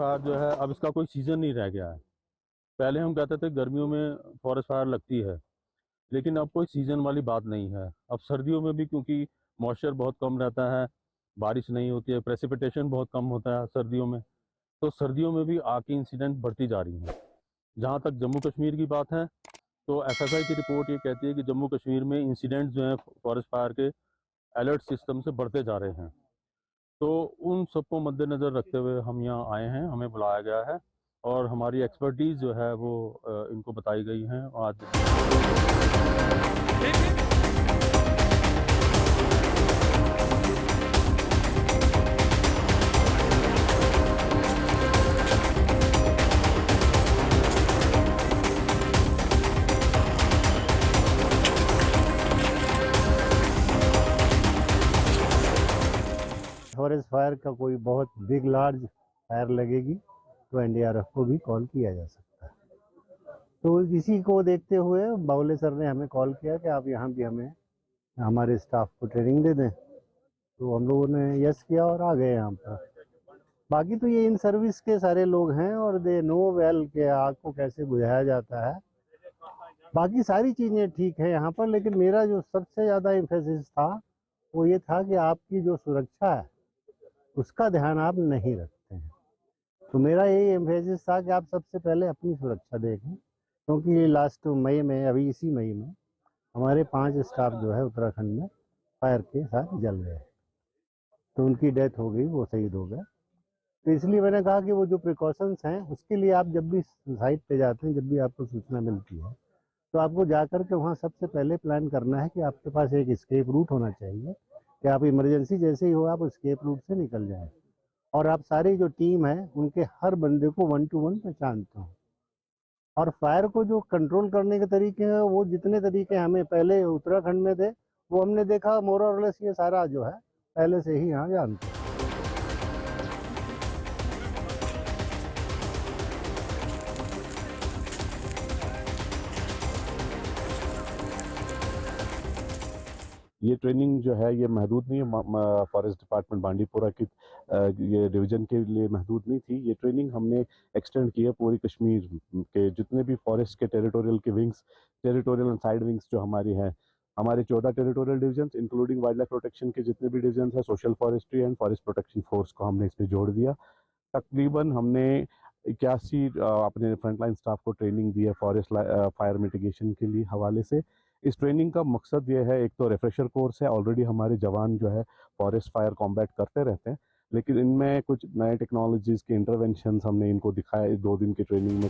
Fire जो है अब इसका कोई सीज़न नहीं रह गया है। पहले हम कहते थे गर्मियों में फॉरेस्ट फायर लगती है, लेकिन अब कोई सीज़न वाली बात नहीं है। अब सर्दियों में भी क्योंकि मॉइस्चर बहुत कम रहता है, बारिश नहीं होती है, प्रेसिपिटेशन बहुत कम होता है सर्दियों में, तो सर्दियों में भी आग की इंसिडेंट बढ़ती जा रही हैं। जहाँ तक जम्मू कश्मीर की बात है, तो एफएसआई की रिपोर्ट ये कहती है कि जम्मू कश्मीर में इंसिडेंट जो हैं फॉरेस्ट फायर के अलर्ट सिस्टम से बढ़ते जा रहे हैं। तो उन सबको मद्देनज़र रखते हुए हम यहाँ आए हैं, हमें बुलाया गया है और हमारी एक्सपर्टीज़ जो है वो इनको बताई गई हैं। आज फॉरेस्ट फायर का कोई बहुत बिग लार्ज फायर लगेगी तो एनडीआरएफ को भी कॉल किया जा सकता है। तो इसी को देखते हुए बावले सर ने हमें कॉल किया कि आप यहाँ भी हमें हमारे स्टाफ को ट्रेनिंग दे दें, तो हम लोगों ने यस किया और आ गए यहाँ पर। बाकी तो ये इन सर्विस के सारे लोग हैं और दे नो वेल के आग को कैसे बुझाया जाता है। बाकी सारी चीज़ें ठीक है यहाँ पर, लेकिन मेरा जो सबसे ज़्यादा एम्फेसिस था वो ये था कि आपकी जो सुरक्षा है उसका ध्यान आप नहीं रखते हैं। तो मेरा यही एम्फेसिस था कि आप सबसे पहले अपनी सुरक्षा देखें, क्योंकि लास्ट मई में, अभी इसी मई में हमारे 5 स्टाफ जो है उत्तराखंड में फायर के साथ जल गए, तो उनकी डेथ हो गई, वो शहीद हो गए। तो इसलिए मैंने कहा कि वो जो प्रिकॉशंस हैं उसके लिए आप जब भी साइट पे जाते हैं, जब भी आपको सूचना मिलती है, तो आपको जा कर के वहाँ सबसे पहले प्लान करना है कि आपके पास एक एस्केप रूट होना चाहिए, कि आप इमरजेंसी जैसे ही हो आप एस्केप रूट से निकल जाएं। और आप सारी जो टीम है उनके हर बंदे को 1 to 1 पहचानते हो। और फायर को जो कंट्रोल करने के तरीके हैं, वो जितने तरीके हमें पहले उत्तराखंड में थे वो हमने देखा मोर और लेस ये सारा जो है पहले से ही यहाँ जानते हैं। ये ट्रेनिंग जो है ये महदूद नहीं है फॉरेस्ट डिपार्टमेंट बांडीपुरा की ये डिवीज़न के लिए महदूद नहीं थी। ये ट्रेनिंग हमने एक्सटेंड की है पूरी कश्मीर के जितने भी फॉरेस्ट के टेरिटोरियल के wings, territorial and side wings जो हमारी हैं, हमारे 14 territorial division including wild life protection के जितने भी डिवीजन है, social forestry and forest protection force को हमने इसमें जोड़ दिया। तकरीबन हमने 81 अपने फ्रंटलाइन स्टाफ को ट्रेनिंग दी है फॉरेस्ट फायर मिटिगेशन के लिए हवाले से। इस ट्रेनिंग का मकसद ये है, एक तो रिफ्रेशर कोर्स है, ऑलरेडी हमारे जवान जो है फॉरेस्ट फायर कॉम्बैट करते रहते हैं, लेकिन इनमें कुछ नए टेक्नोलॉजीज़ के इंटरवेंशन हमने इनको दिखाया इस 2 दिन की ट्रेनिंग में।